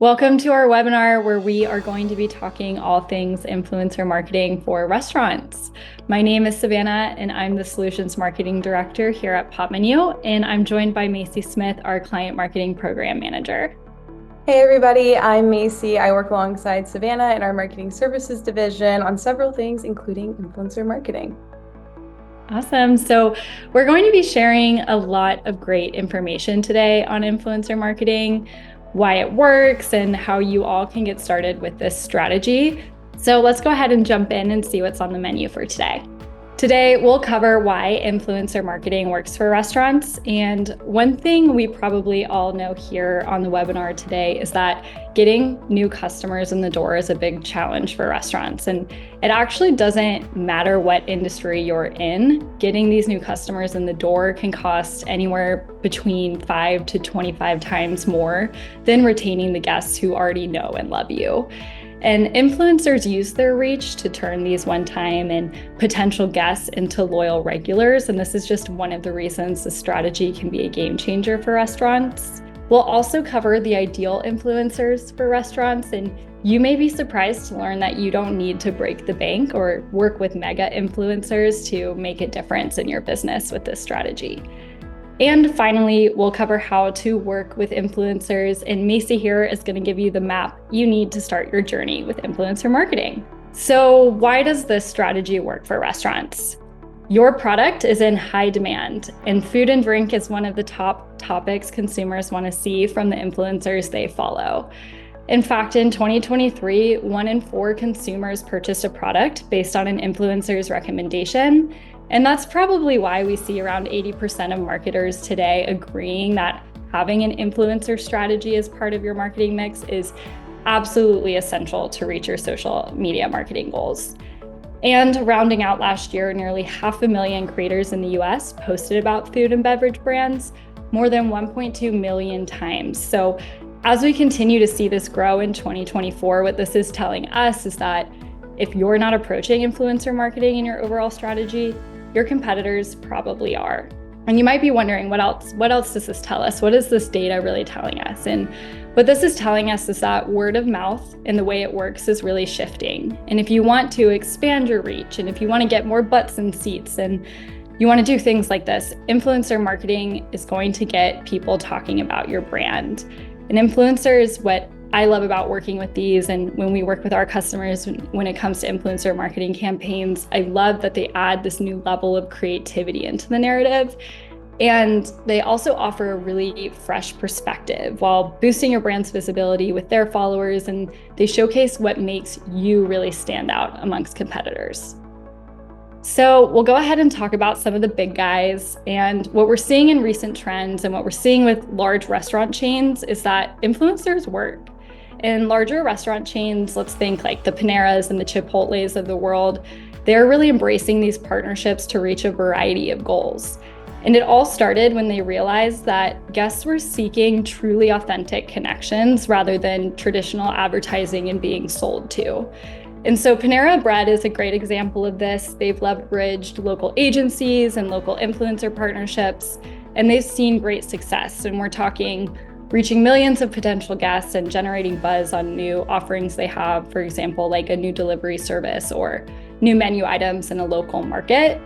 Welcome to our webinar where we are going to be talking all things influencer marketing for restaurants. My name is Savannah and I'm the Solutions Marketing Director here at Popmenu, and I'm joined by Macy Smith, our Client Marketing Program Manager. Hey everybody, I'm Macy. I work alongside Savannah in our Marketing Services division on several things, including influencer marketing. Awesome. So we're going to be sharing a lot of great information today on influencer marketing, why it works, and how you all can get started with this strategy. So let's go ahead and jump in and see what's on the menu for today. Today, we'll cover why influencer marketing works for restaurants. And one thing we probably all know here on the webinar today is that getting new customers in the door is a big challenge for restaurants. And it actually doesn't matter what industry you're in. Getting these new customers in the door can cost anywhere between 5 to 25 times more than retaining the guests who already know and love you. And influencers use their reach to turn these one-time and potential guests into loyal regulars. And this is just one of the reasons the strategy can be a game changer for restaurants. We'll also cover the ideal influencers for restaurants. And you may be surprised to learn that you don't need to break the bank or work with mega influencers to make a difference in your business with this strategy. And finally, we'll cover how to work with influencers, and Macy here is going to give you the map you need to start your journey with influencer marketing. So why does this strategy work for restaurants? Your product is in high demand, and food and drink is one of the top topics consumers want to see from the influencers they follow. In fact, in 2023, 1 in 4 consumers purchased a product based on an influencer's recommendation. And that's probably why we see around 80% of marketers today agreeing that having an influencer strategy as part of your marketing mix is absolutely essential to reach your social media marketing goals. And rounding out last year, nearly 500,000 creators in the US posted about food and beverage brands, more than 1.2 million times. So as we continue to see this grow in 2024, what this is telling us is that if you're not approaching influencer marketing in your overall strategy, your competitors probably are. And you might be wondering, what else does this tell us? What is this data really telling us? And what this is telling us is that word of mouth and the way it works is really shifting. And if you want to expand your reach, and if you want to get more butts in seats, and you want to do things like this, influencer marketing is going to get people talking about your brand. And influencers, what I love about working with these, and when we work with our customers, when it comes to influencer marketing campaigns, I love that they add this new level of creativity into the narrative. And they also offer a really fresh perspective while boosting your brand's visibility with their followers, and they showcase what makes you really stand out amongst competitors. So we'll go ahead and talk about some of the big guys, and what we're seeing in recent trends and what we're seeing with large restaurant chains is that influencers work. In larger restaurant chains, let's think like the Paneras and the Chipotles of the world, they're really embracing these partnerships to reach a variety of goals. And it all started when they realized that guests were seeking truly authentic connections rather than traditional advertising and being sold to. And so Panera Bread is a great example of this. They've leveraged local agencies and local influencer partnerships, and they've seen great success. And we're talking reaching millions of potential guests and generating buzz on new offerings they have, for example, like a new delivery service or new menu items in a local market.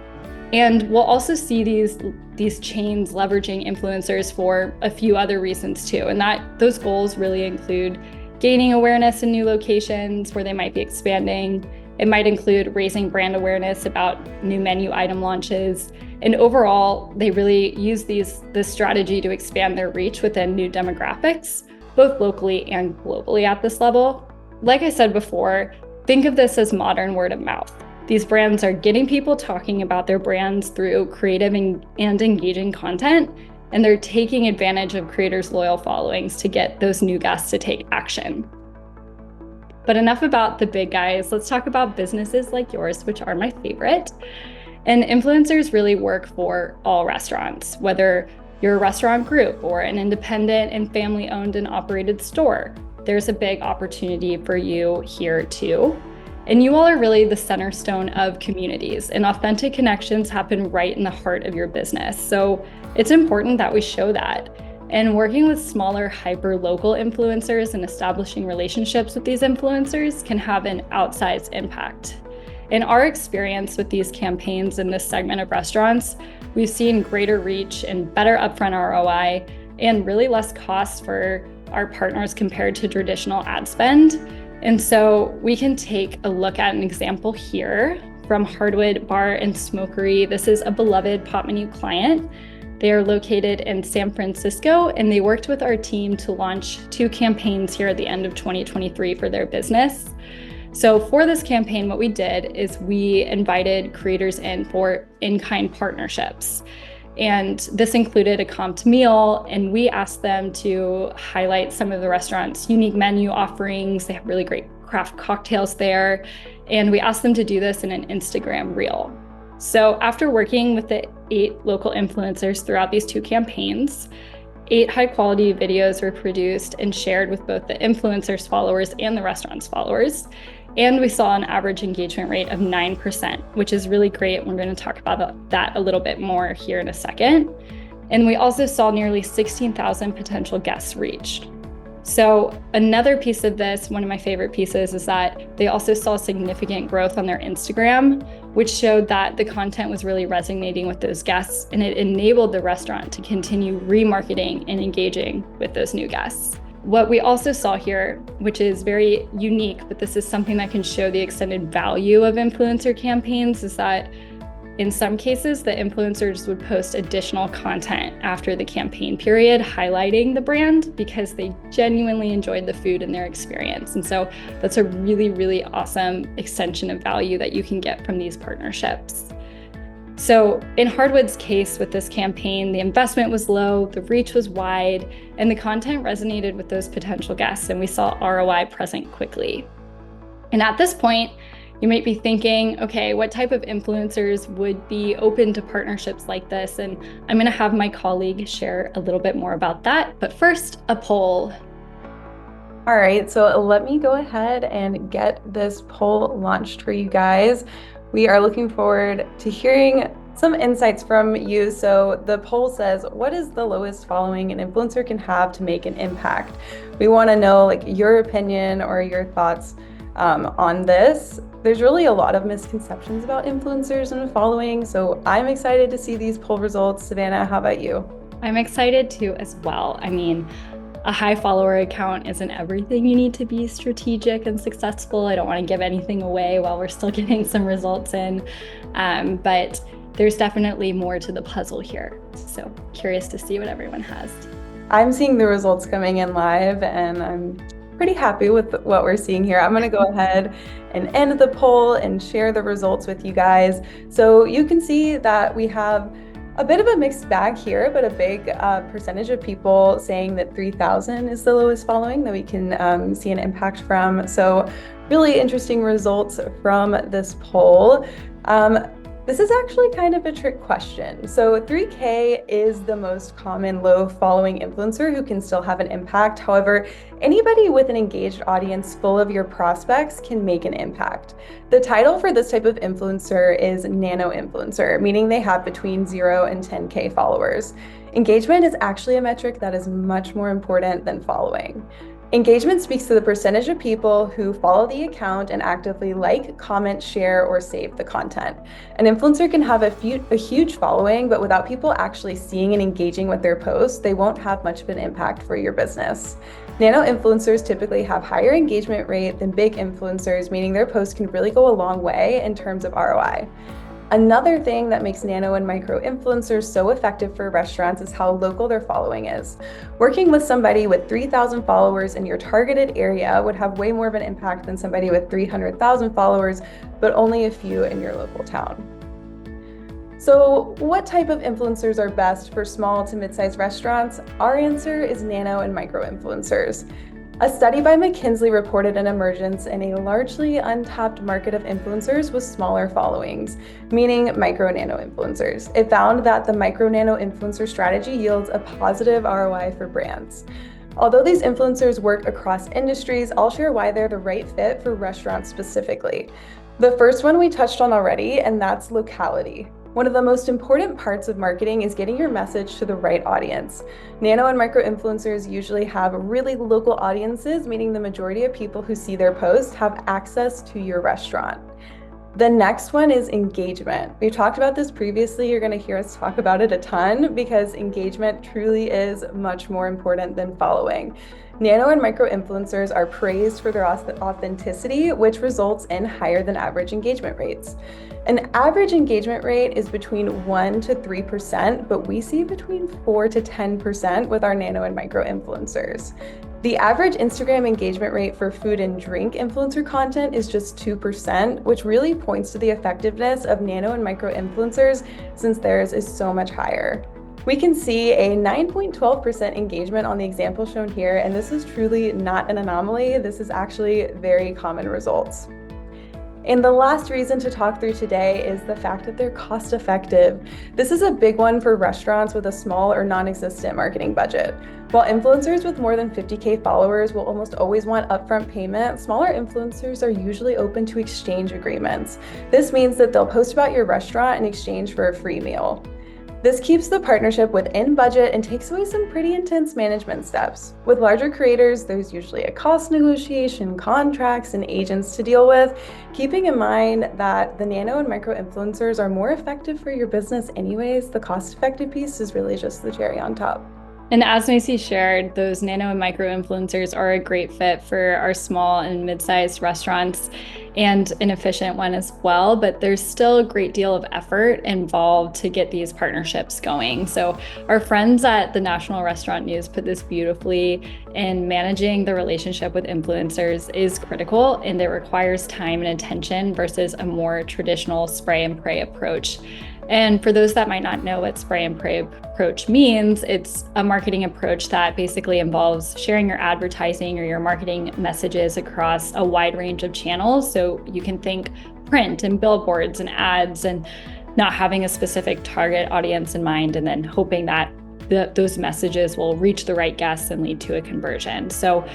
And we'll also see these chains leveraging influencers for a few other reasons too. And that those goals really include gaining awareness in new locations where they might be expanding. It might include raising brand awareness about new menu item launches. And overall, they really use this strategy to expand their reach within new demographics, both locally and globally at this level. Like I said before, think of this as modern word of mouth. These brands are getting people talking about their brands through creative and engaging content, and they're taking advantage of creators' loyal followings to get those new guests to take action. But enough about the big guys. Let's talk about businesses like yours, which are my favorite. And influencers really work for all restaurants, whether you're a restaurant group or an independent and family-owned and operated store. There's a big opportunity for you here too. And you all are really the center stone of communities, and authentic connections happen right in the heart of your business. So it's important that we show that. And working with smaller hyper-local influencers and establishing relationships with these influencers can have an outsized impact. In our experience with these campaigns in this segment of restaurants, we've seen greater reach and better upfront ROI and really less cost for our partners compared to traditional ad spend. And so we can take a look at an example here from Hardwood Bar and Smokery. This is a beloved Pot Menu client. They are located in San Francisco, and they worked with our team to launch 2 campaigns here at the end of 2023 for their business. So for this campaign, what we did is we invited creators in for in-kind partnerships. And this included a comped meal, and we asked them to highlight some of the restaurant's unique menu offerings. They have really great craft cocktails there. And we asked them to do this in an Instagram reel. So after working with the 8 local influencers throughout these 2 campaigns, 8 high-quality videos were produced and shared with both the influencers' followers and the restaurant's followers. And we saw an average engagement rate of 9%, which is really great. We're going to talk about that a little bit more here in a second. And we also saw nearly 16,000 potential guests reached. So another piece of this, one of my favorite pieces, is that they also saw significant growth on their Instagram, which showed that the content was really resonating with those guests, and it enabled the restaurant to continue remarketing and engaging with those new guests. What we also saw here, which is very unique, but this is something that can show the extended value of influencer campaigns, is that in some cases, the influencers would post additional content after the campaign period, highlighting the brand because they genuinely enjoyed the food and their experience. And so that's a really, really awesome extension of value that you can get from these partnerships. So in Hardwood's case with this campaign, the investment was low, the reach was wide, and the content resonated with those potential guests, and we saw ROI present quickly. And at this point, you might be thinking, okay, what type of influencers would be open to partnerships like this? And I'm going to have my colleague share a little bit more about that. But first, a poll. All right, so let me go ahead and get this poll launched for you guys. We are looking forward to hearing some insights from you. So the poll says, what is the lowest following an influencer can have to make an impact? We want to know your opinion or your thoughts on this. There's really a lot of misconceptions about influencers and following, so I'm excited to see these poll results. Savannah, how about you? I'm excited too as well. I mean, a high follower account isn't everything. You need to be strategic and successful. I don't want to give anything away while we're still getting some results in, but there's definitely more to the puzzle here. So curious to see what everyone has. I'm seeing the results coming in live, and I'm pretty happy with what we're seeing here. I'm going to go ahead and end the poll and share the results with you guys. So you can see that we have a bit of a mixed bag here, but a big percentage of people saying that 3,000 is the lowest following that we can see an impact from. So really interesting results from this poll. This is actually kind of a trick question. So 3K is the most common low following influencer who can still have an impact. However, anybody with an engaged audience full of your prospects can make an impact. The title for this type of influencer is nano influencer, meaning they have between 0 and 10K followers. Engagement is actually a metric that is much more important than following. Engagement speaks to the percentage of people who follow the account and actively like, comment, share, or save the content. An influencer can have a huge following, but without people actually seeing and engaging with their posts, they won't have much of an impact for your business. Nano influencers typically have higher engagement rate than big influencers, meaning their posts can really go a long way in terms of ROI. Another thing that makes nano and micro influencers so effective for restaurants is how local their following is. Working with somebody with 3,000 followers in your targeted area would have way more of an impact than somebody with 300,000 followers, but only a few in your local town. So what type of influencers are best for small to mid-sized restaurants? Our answer is nano and micro influencers. A study by McKinsey reported an emergence in a largely untapped market of influencers with smaller followings, meaning micro-nano influencers. It found that the micro-nano influencer strategy yields a positive ROI for brands. Although these influencers work across industries, I'll share why they're the right fit for restaurants specifically. The first one we touched on already, and that's locality. One of the most important parts of marketing is getting your message to the right audience. Nano and micro influencers usually have really local audiences, meaning the majority of people who see their post have access to your restaurant. The next one is engagement. We've talked about this previously. You're going to hear us talk about it a ton because engagement truly is much more important than following. Nano and micro influencers are praised for their authenticity, which results in higher than average engagement rates. An average engagement rate is between 1 to 3%, but we see between 4 to 10% with our nano and micro influencers. The average Instagram engagement rate for food and drink influencer content is just 2%, which really points to the effectiveness of nano and micro influencers since theirs is so much higher. We can see a 9.12% engagement on the example shown here, and this is truly not an anomaly. This is actually very common results. And the last reason to talk through today is the fact that they're cost effective. This is a big one for restaurants with a small or non-existent marketing budget. While influencers with more than 50K followers will almost always want upfront payment, smaller influencers are usually open to exchange agreements. This means that they'll post about your restaurant in exchange for a free meal. This keeps the partnership within budget and takes away some pretty intense management steps. With larger creators, there's usually a cost negotiation, contracts, and agents to deal with, keeping in mind that the nano and micro influencers are more effective for your business anyways. The cost-effective piece is really just the cherry on top. And as Macy shared, those nano and micro influencers are a great fit for our small and mid-sized restaurants and an efficient one as well, but there's still a great deal of effort involved to get these partnerships going. So our friends at the National Restaurant News put this beautifully, and managing the relationship with influencers is critical, and it requires time and attention versus a more traditional spray and pray approach. And for those that might not know what spray and pray approach means, it's a marketing approach that basically involves sharing your advertising or your marketing messages across a wide range of channels. So you can think print and billboards and ads, and not having a specific target audience in mind, and then hoping that those messages will reach the right guests and lead to a conversion. So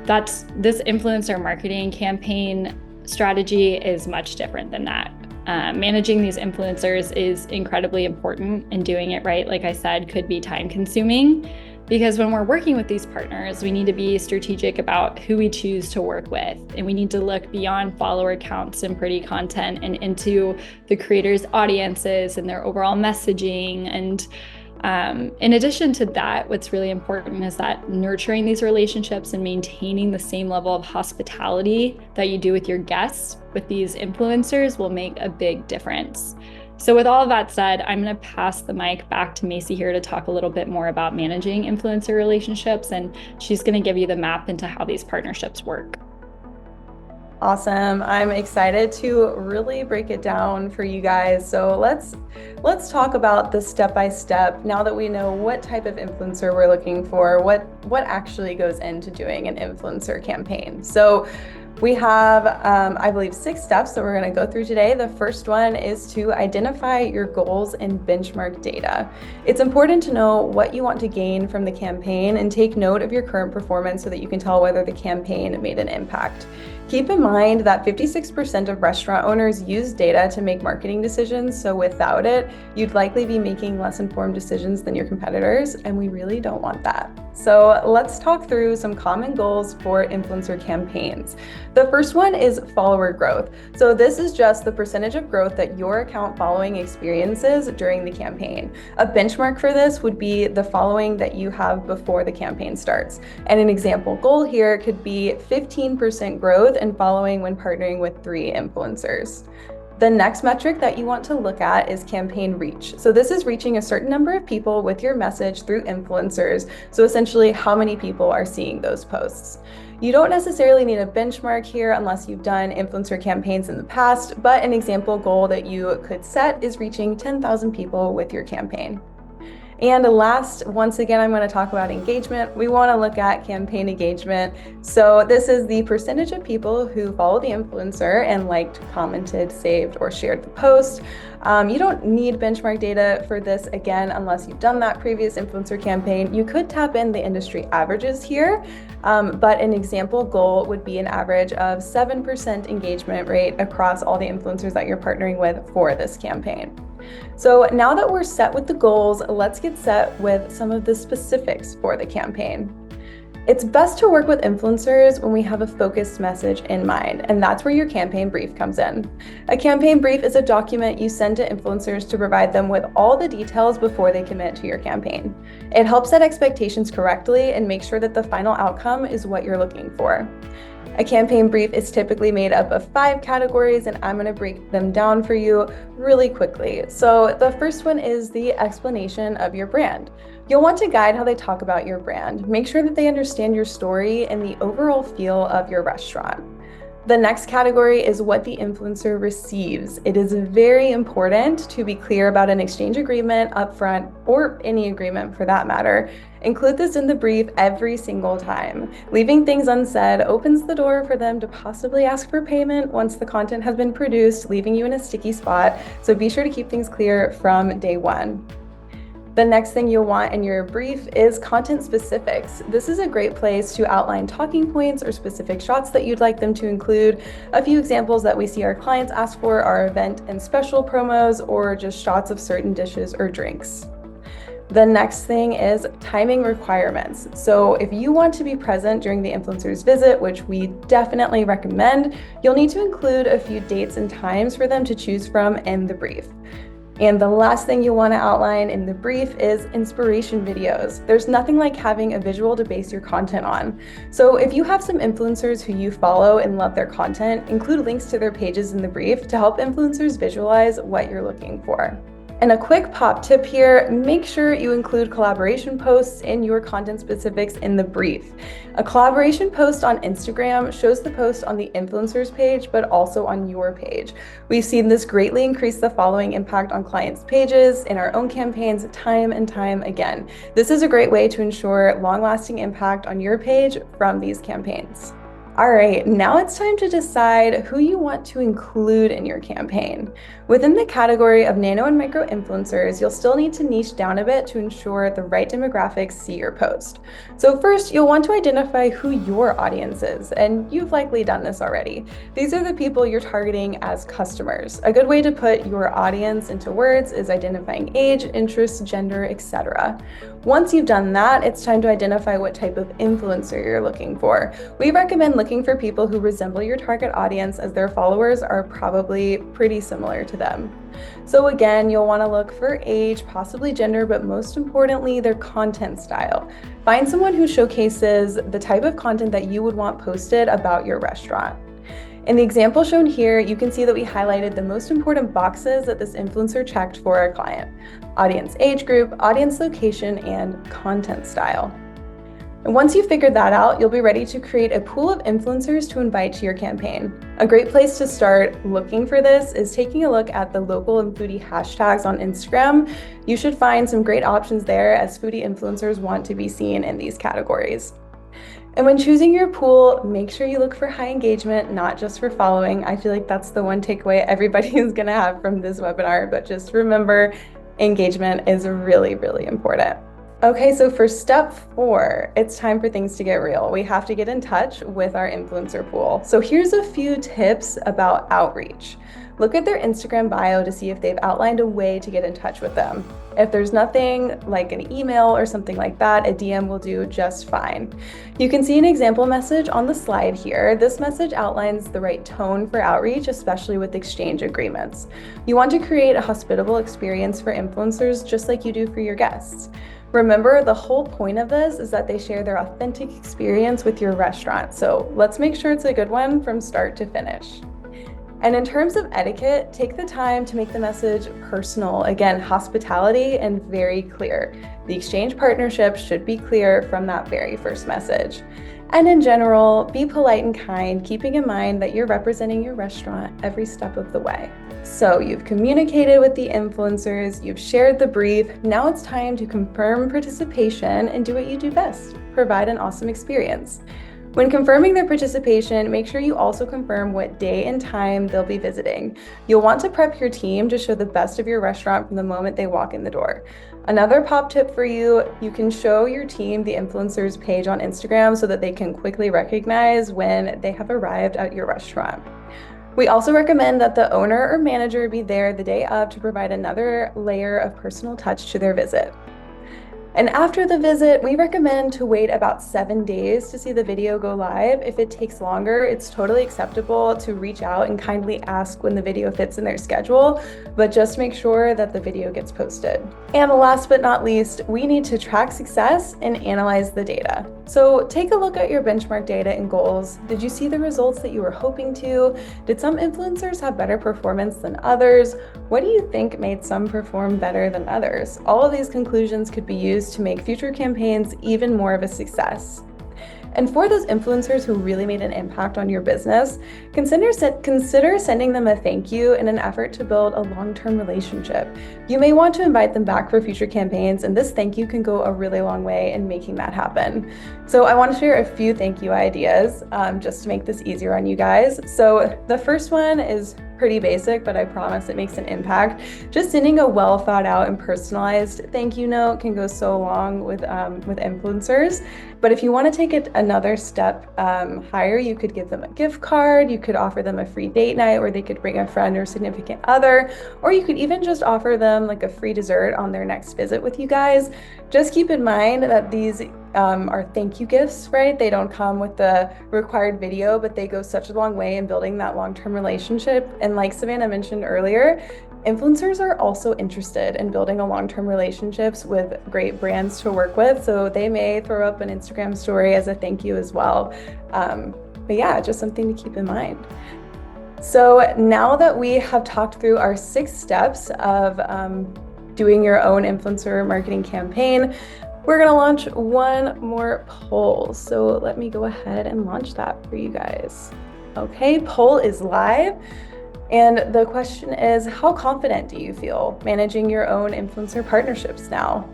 this influencer marketing campaign strategy is much different than that. Managing these influencers is incredibly important, and doing it right, like I said, could be time consuming, because when we're working with these partners, we need to be strategic about who we choose to work with. And we need to look beyond follower counts and pretty content and into the creators' audiences and their overall messaging. And in addition to that, what's really important is that nurturing these relationships and maintaining the same level of hospitality that you do with your guests with these influencers will make a big difference. So with all of that said, I'm going to pass the mic back to Macy here to talk a little bit more about managing influencer relationships, and she's going to give you the map into how these partnerships work. Awesome. I'm excited to really break it down for you guys. So let's talk about the step-by-step. Now that we know what type of influencer we're looking for, what actually goes into doing an influencer campaign. So we have, I believe, 6 steps that we're going to go through today. The first one is to identify your goals and benchmark data. It's important to know what you want to gain from the campaign and take note of your current performance so that you can tell whether the campaign made an impact. Keep in mind that 56% of restaurant owners use data to make marketing decisions, so without it, you'd likely be making less informed decisions than your competitors, and we really don't want that. So let's talk through some common goals for influencer campaigns. The first one is follower growth. So this is just the percentage of growth that your account following experiences during the campaign. A benchmark for this would be the following that you have before the campaign starts. And an example goal here could be 15% growth in following when partnering with 3 influencers. The next metric that you want to look at is campaign reach. So this is reaching a certain number of people with your message through influencers. So essentially, how many people are seeing those posts. You don't necessarily need a benchmark here unless you've done influencer campaigns in the past, but an example goal that you could set is reaching 10,000 people with your campaign. And last, once again, I'm going to talk about engagement. We want to look at campaign engagement. So this is the percentage of people who follow the influencer and liked, commented, saved, or shared the post. You don't need benchmark data for this, again, unless you've done that previous influencer campaign. You could tap in the industry averages here, but an example goal would be an average of 7% engagement rate across all the influencers that you're partnering with for this campaign. So now that we're set with the goals, let's get set with some of the specifics for the campaign. It's best to work with influencers when we have a focused message in mind, and that's where your campaign brief comes in. A campaign brief is a document you send to influencers to provide them with all the details before they commit to your campaign. It helps set expectations correctly and make sure that the final outcome is what you're looking for. A campaign brief is typically made up of 5 categories, and I'm going to break them down for you really quickly. So the first one is the explanation of your brand. You'll want to guide how they talk about your brand. Make sure that they understand your story and the overall feel of your restaurant. The next category is what the influencer receives. It is very important to be clear about an exchange agreement upfront, or any agreement for that matter. Include this in the brief every single time. Leaving things unsaid opens the door for them to possibly ask for payment once the content has been produced, leaving you in a sticky spot. So be sure to keep things clear from day one. The next thing you'll want in your brief is content specifics. This is a great place to outline talking points or specific shots that you'd like them to include. A few examples that we see our clients ask for are event and special promos, or just shots of certain dishes or drinks. The next thing is timing requirements. So if you want to be present during the influencer's visit, which we definitely recommend, you'll need to include a few dates and times for them to choose from in the brief. And the last thing you'll want to outline in the brief is inspiration videos. There's nothing like having a visual to base your content on. So if you have some influencers who you follow and love their content, include links to their pages in the brief to help influencers visualize what you're looking for. And a quick pop tip here, make sure you include collaboration posts in your content specifics in the brief. A collaboration post on Instagram shows the post on the influencer's page, but also on your page. We've seen this greatly increase the following impact on clients' pages in our own campaigns time and time again. This is a great way to ensure long-lasting impact on your page from these campaigns. All right, now it's time to decide who you want to include in your campaign. Within the category of nano and micro influencers, you'll still need to niche down a bit to ensure the right demographics see your post. So first, you'll want to identify who your audience is, and you've likely done this already. These are the people you're targeting as customers. A good way to put your audience into words is identifying age, interests, gender, etc. Once you've done that, it's time to identify what type of influencer you're looking for. We recommend looking for people who resemble your target audience, as their followers are probably pretty similar to them. So again, you'll want to look for age, possibly gender, but most importantly, their content style. Find someone who showcases the type of content that you would want posted about your restaurant. In the example shown here, you can see that we highlighted the most important boxes that this influencer checked for our client: audience age group, audience location, and content style. And once you've figured that out, you'll be ready to create a pool of influencers to invite to your campaign. A great place to start looking for this is taking a look at the local and foodie hashtags on Instagram. You should find some great options there, as foodie influencers want to be seen in these categories. And when choosing your pool, make sure you look for high engagement, not just for following. I feel like that's the one takeaway everybody is going to have from this webinar, but just remember, engagement is really, really important. Okay, so for step 4, it's time for things to get real. We have to get in touch with our influencer pool. So here's a few tips about outreach. Look at their Instagram bio to see if they've outlined a way to get in touch with them. If there's nothing like an email or something like that, a DM will do just fine. You can see an example message on the slide here. This message outlines the right tone for outreach, especially with exchange agreements. You want to create a hospitable experience for influencers, just like you do for your guests. Remember, the whole point of this is that they share their authentic experience with your restaurant. So let's make sure it's a good one from start to finish. And in terms of etiquette, take the time to make the message personal. Again, hospitality and very clear. The exchange partnership should be clear from that very first message. And in general, be polite and kind, keeping in mind that you're representing your restaurant every step of the way. So you've communicated with the influencers, you've shared the brief. Now it's time to confirm participation and do what you do best: provide an awesome experience. When confirming their participation, make sure you also confirm what day and time they'll be visiting. You'll want to prep your team to show the best of your restaurant from the moment they walk in the door. Another pop tip for you, you can show your team the influencer's page on Instagram so that they can quickly recognize when they have arrived at your restaurant. We also recommend that the owner or manager be there the day of to provide another layer of personal touch to their visit. And after the visit, we recommend to wait about 7 days to see the video go live. If it takes longer, it's totally acceptable to reach out and kindly ask when the video fits in their schedule, but just make sure that the video gets posted. And last but not least, we need to track success and analyze the data. So take a look at your benchmark data and goals. Did you see the results that you were hoping to? Did some influencers have better performance than others? What do you think made some perform better than others? All of these conclusions could be used to make future campaigns even more of a success. And for those influencers who really made an impact on your business, consider sending them a thank you in an effort to build a long-term relationship. You may want to invite them back for future campaigns, and this thank you can go a really long way in making that happen. So I want to share a few thank you ideas just to make this easier on you guys. So the first one is pretty basic, but I promise it makes an impact. Just sending a well thought out and personalized thank you note can go so long with influencers. But if you want to take it another step higher, you could give them a gift card, you could offer them a free date night where they could bring a friend or significant other, or you could even just offer them like a free dessert on their next visit with you guys. Just keep in mind that these are thank you gifts, right? They don't come with the required video, but they go such a long way in building that long-term relationship. And like Savannah mentioned earlier, influencers are also interested in building a long-term relationships with great brands to work with. So they may throw up an Instagram story as a thank you as well. But yeah, just something to keep in mind. So now that we have talked through our 6 steps of doing your own influencer marketing campaign, we're going to launch one more poll. So let me go ahead and launch that for you guys. Okay, poll is live. And the question is, how confident do you feel managing your own influencer partnerships now?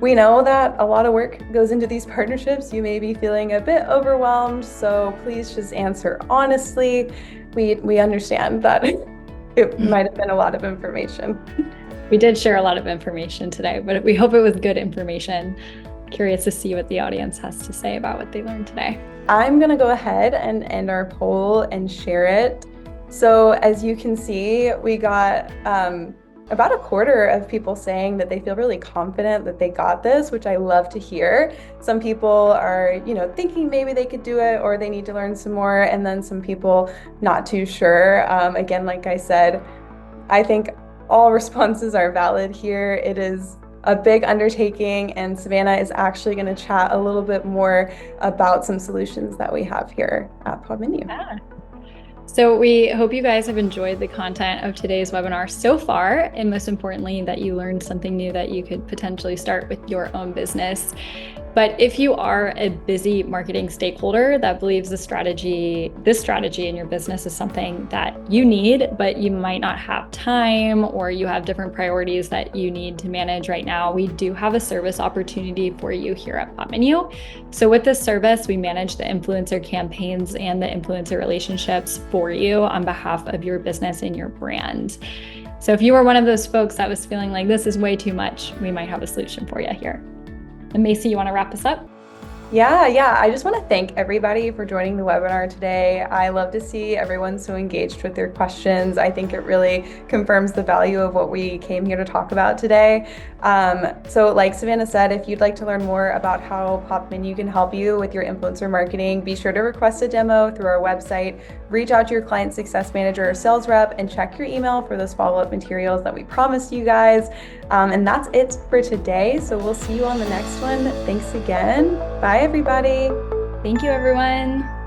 We know that a lot of work goes into these partnerships. You may be feeling a bit overwhelmed, so please just answer honestly. We understand that it might have been a lot of information. We did share a lot of information today, but we hope it was good information. Curious to see what the audience has to say about what they learned today. I'm going to go ahead and end our poll and share it. So as you can see, we got about a quarter of people saying that they feel really confident that they got this, which I love to hear. Some people are, thinking maybe they could do it or they need to learn some more. And then some people not too sure. Again, like I said, I think all responses are valid here. It is a big undertaking, and Savannah is actually going to chat a little bit more about some solutions that we have here at Podmenu. Yeah. So we hope you guys have enjoyed the content of today's webinar so far, and most importantly, that you learned something new that you could potentially start with your own business. But if you are a busy marketing stakeholder that believes this strategy in your business is something that you need, but you might not have time, or you have different priorities that you need to manage right now, we do have a service opportunity for you here at Podmenu. So with this service, we manage the influencer campaigns and the influencer relationships for you on behalf of your business and your brand. So if you are one of those folks that was feeling like this is way too much, we might have a solution for you here. And Macy, you want to wrap us up? Yeah. I just want to thank everybody for joining the webinar today. I love to see everyone so engaged with their questions. I think it really confirms the value of what we came here to talk about today. So like Savannah said, if you'd like to learn more about how Podmenu can help you with your influencer marketing, be sure to request a demo through our website, reach out to your client success manager or sales rep, and check your email for those follow-up materials that we promised you guys. And that's it for today. So we'll see you on the next one. Thanks again. Bye, everybody. Thank you, everyone.